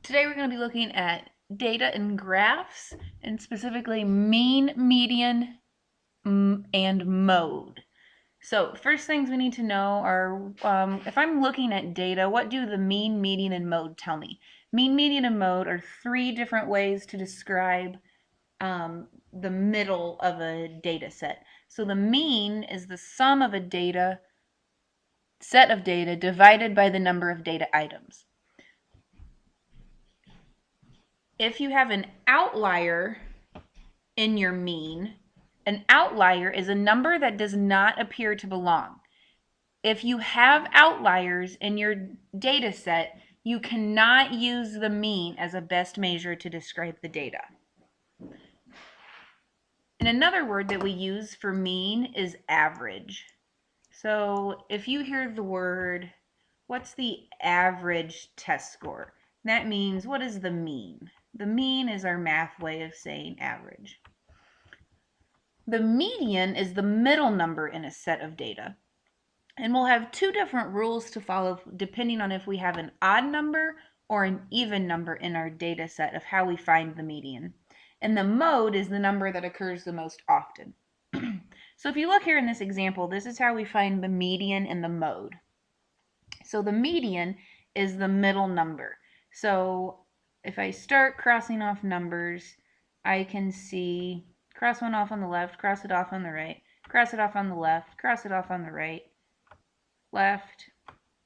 Today we're going to be looking at data and graphs, and specifically mean, median, and mode. So first things we need to know are, if I'm looking at data, what do the mean, median, and mode tell me? Mean, median, and mode are three different ways to describe the middle of a data set. So the mean is the sum of a set of data divided by the number of data items. If you have an outlier in your mean, an outlier is a number that does not appear to belong. If you have outliers in your data set, you cannot use the mean as a best measure to describe the data. And another word that we use for mean is average. So if you hear the word, what's the average test score? That means, what is the mean? The mean is our math way of saying average. The median is the middle number in a set of data. And we'll have two different rules to follow depending on if we have an odd number or an even number in our data set of how we find the median. And the mode is the number that occurs the most often. So if you look here in this example, this is how we find the median and the mode. So the median is the middle number. So if I start crossing off numbers, I can see cross one off on the left, cross it off on the right, cross it off on the left, cross it off on the right, left,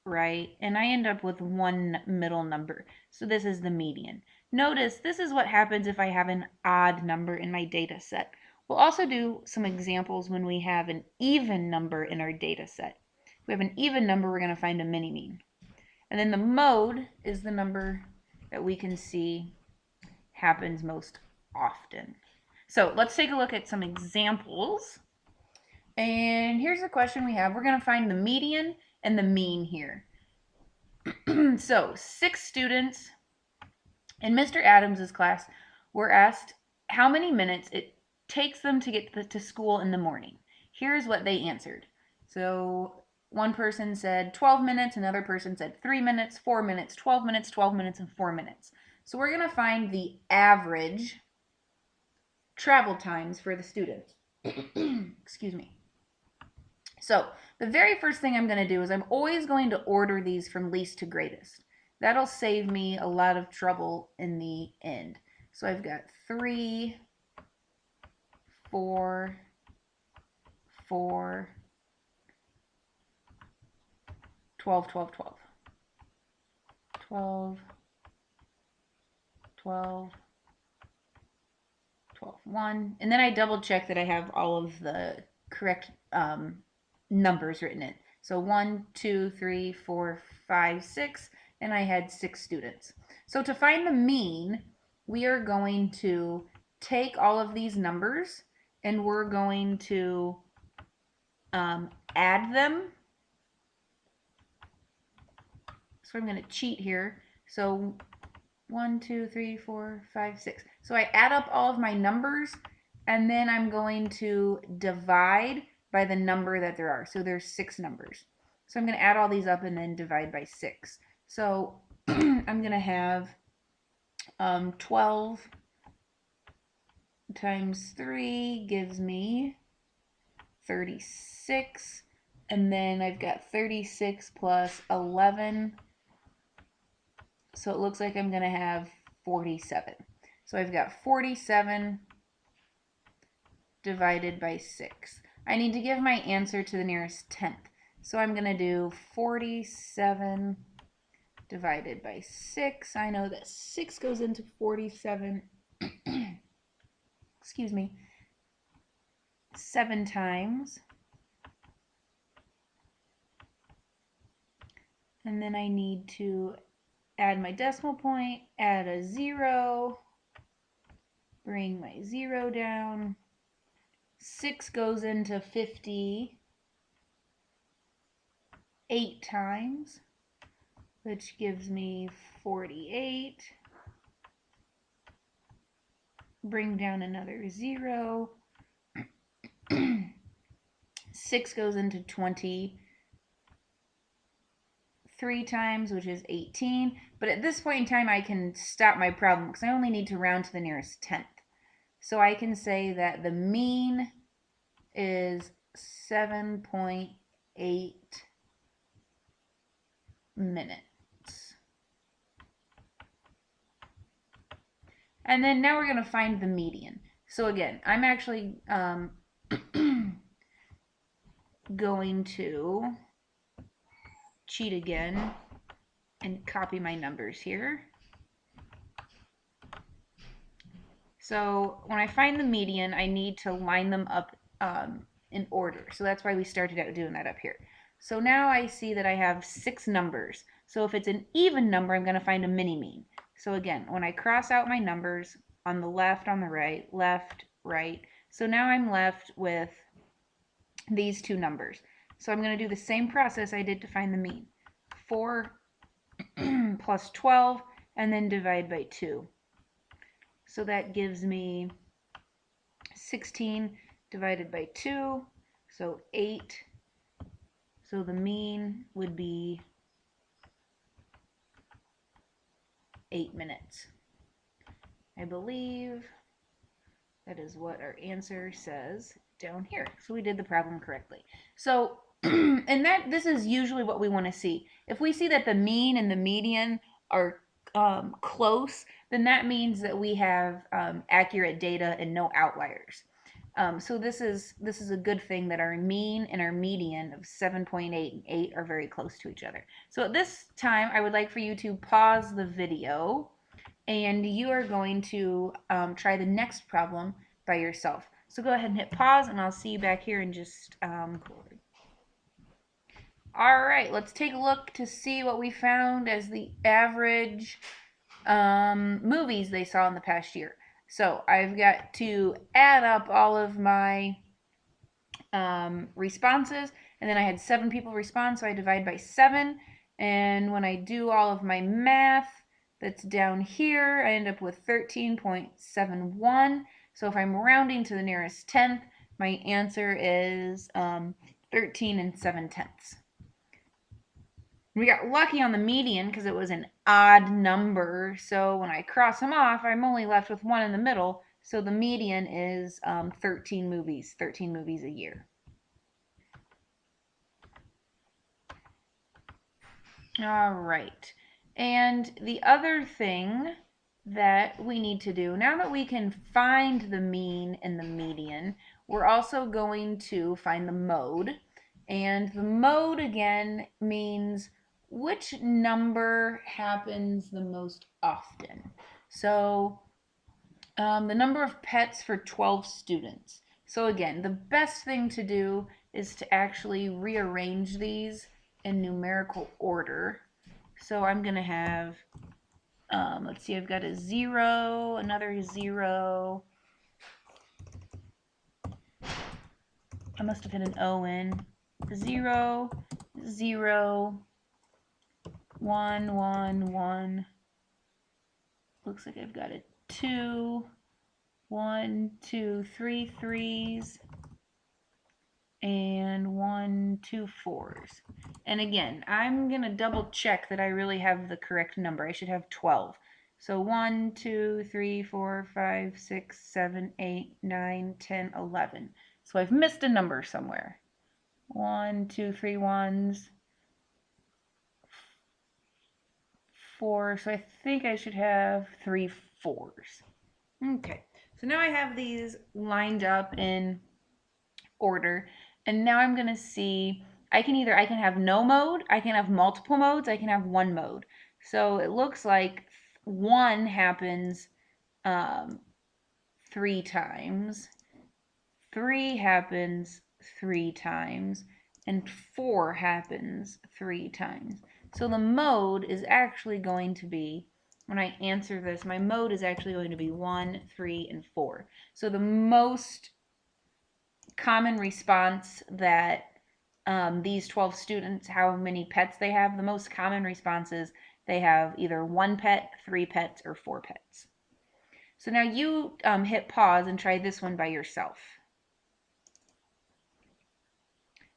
right, and I end up with one middle number. So this is the median. Notice this is what happens if I have an odd number in my data set. We'll also do some examples when we have an even number in our data set. If we have an even number, we're going to find a mini-mean. And then the mode is the number that we can see happens most often. So let's take a look at some examples. And here's the question we have. We're going to find the median and the mean here. So 6 students in Mr. Adams's class were asked how many minutes it takes them to get to school in the morning. Here's what they answered. So one person said 12 minutes, another person said 3 minutes, 4 minutes, 12 minutes, 12 minutes, and 4 minutes. So we're going to find the average travel times for the students. Excuse me. So the very first thing I'm going to do is I'm always going to order these from least to greatest. That'll save me a lot of trouble in the end. So I've got 3, 4, 4, 12, 12, 12. 12, 12, 12, 1. And then I double check that I have all of the correct numbers written in. So 1, 2, 3, 4, 5, 6, and I had 6 students. So to find the mean, we are going to take all of these numbers and we're going to add them. So I'm going to cheat here. So 1, 2, 3, 4, 5, 6. So I add up all of my numbers and then I'm going to divide by the number that there are. So there's 6 numbers. So I'm going to add all these up and then divide by 6. So I'm going to have 12 times 3 gives me 36. And then I've got 36 plus 11. So it looks like I'm going to have 47. So I've got 47 divided by 6. I need to give my answer to the nearest tenth. So I'm going to do 47 divided by 6. I know that 6 goes into 47. Excuse me. 7 times. And then I need to add my decimal point, add a 0, bring my 0 down. 6 goes into 58 times, which gives me 48. Bring down another 0. 6 goes into 23 3 times, which is 18. But at this point in time, I can stop my problem because I only need to round to the nearest tenth. So I can say that the mean is 7.8 minutes. And then now we're going to find the median. So again, I'm actually going to cheat again and copy my numbers here. So when I find the median, I need to line them up in order. So that's why we started out doing that up here. So now I see that I have 6 numbers. So if it's an even number, I'm going to find a mini-mean. So again, when I cross out my numbers on the left, on the right, left, right. So now I'm left with these 2 numbers. So I'm going to do the same process I did to find the mean. 4 plus 12, and then divide by 2. So that gives me 16 divided by 2, so 8. So the mean would be 8 minutes. I believe that is what our answer says down here. So we did the problem correctly. So, and this is usually what we want to see. If we see that the mean and the median are close, then that means that we have accurate data and no outliers. So this is a good thing that our mean and our median of 7.8 and 8 are very close to each other. So at this time, I would like for you to pause the video, and you are going to try the next problem by yourself. So go ahead and hit pause, and I'll see you back here in just all right, let's take a look to see what we found as the average movies they saw in the past year. So I've got to add up all of my responses, and then I had 7 people respond, so I divide by 7. And when I do all of my math that's down here, I end up with 13.71. So if I'm rounding to the nearest tenth, my answer is 13 7/10. We got lucky on the median because it was an odd number. So when I cross them off, I'm only left with 1 in the middle. So the median is 13 movies a year. All right. And the other thing that we need to do, now that we can find the mean and the median, we're also going to find the mode. And the mode, again, means which number happens the most often. So the number of pets for 12 students. So again, the best thing to do is to actually rearrange these in numerical order. So I'm going to have, let's see, I've got a 0, another 0. I must have hit an O in. 0, 0, 1, 1, 1. Looks like I've got a 2, 1, 2, 3 3s, and 1, 2 4s. And again, I'm going to double check that I really have the correct number. I should have 12. So 1, 2, 3, 4, 5, 6, 7, 8, 9, 10, 11. So I've missed a number somewhere. 1, 2, 3 ones, 4. So I think I should have 3 4s. Okay, so now I have these lined up in order, and now I'm going to see, I can have no mode, I can have multiple modes, I can have one mode. So it looks like 1 happens 3 times, 3 happens 3 times, and 4 happens 3 times. So the mode is actually going to be, when I answer this, my mode is actually going to be 1, 3, and 4. So the most common response that these 12 students, how many pets they have, the most common response is they have either 1 pet, 3 pets, or 4 pets. So now you hit pause and try this one by yourself.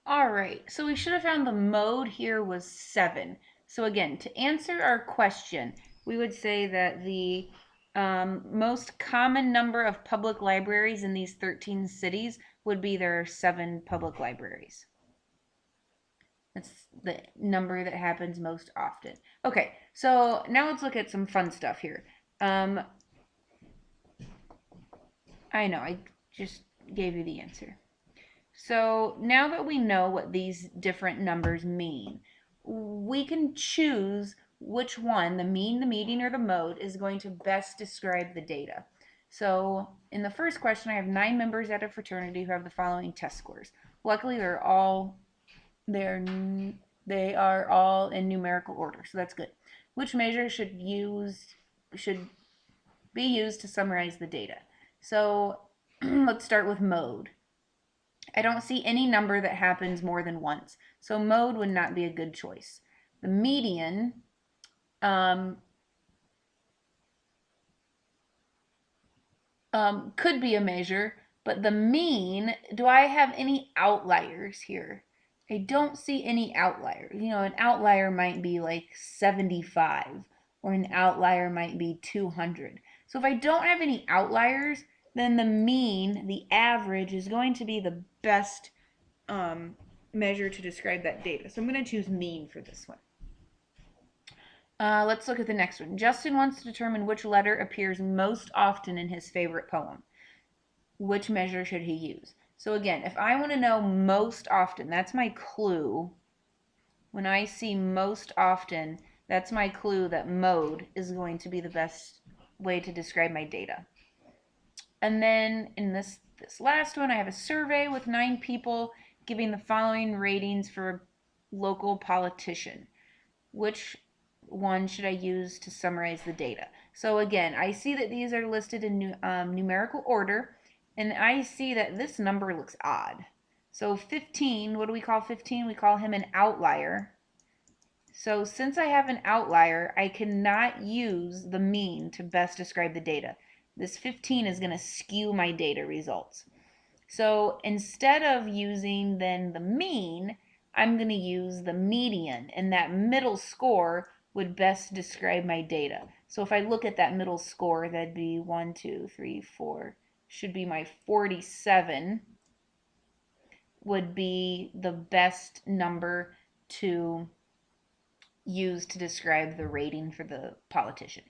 All right, so we should have found the mode here was 7. So again, to answer our question, we would say that the most common number of public libraries in these 13 cities would be there are 7 public libraries. That's the number that happens most often. Okay, so now let's look at some fun stuff here. I know, I just gave you the answer. So now that we know what these different numbers mean, we can choose which one, the mean, the median, or the mode, is going to best describe the data. So in the first question, I have 9 members at a fraternity who have the following test scores. Luckily, they're they are all in numerical order, so that's good. Which measure should be used to summarize the data? So let's start with mode. I don't see any number that happens more than once, so mode would not be a good choice. The median could be a measure, but the mean, do I have any outliers here? I don't see any outliers. You know, an outlier might be like 75, or an outlier might be 200. So if I don't have any outliers, then the mean, the average, is going to be the best measure to describe that data. So I'm going to choose mean for this one. Let's look at the next one. Justin wants to determine which letter appears most often in his favorite poem. Which measure should he use? So again, if I want to know most often, that's my clue. When I see most often, that's my clue that mode is going to be the best way to describe my data. And then in this last one, I have a survey with 9 people giving the following ratings for a local politician. Which one should I use to summarize the data? So again, I see that these are listed in numerical order, and I see that this number looks odd. So 15, what do we call 15? We call him an outlier. So since I have an outlier, I cannot use the mean to best describe the data. This 15 is going to skew my data results. So instead of using then the mean, I'm going to use the median, and that middle score would best describe my data. So if I look at that middle score, that'd be 1, 2, 3, 4, should be my 47, would be the best number to use to describe the rating for the politician.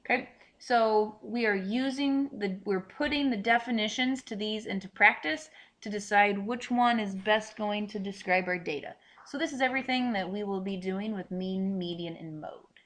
Okay, so we're putting the definitions to these into practice to decide which one is best going to describe our data. So this is everything that we will be doing with mean, median, and mode.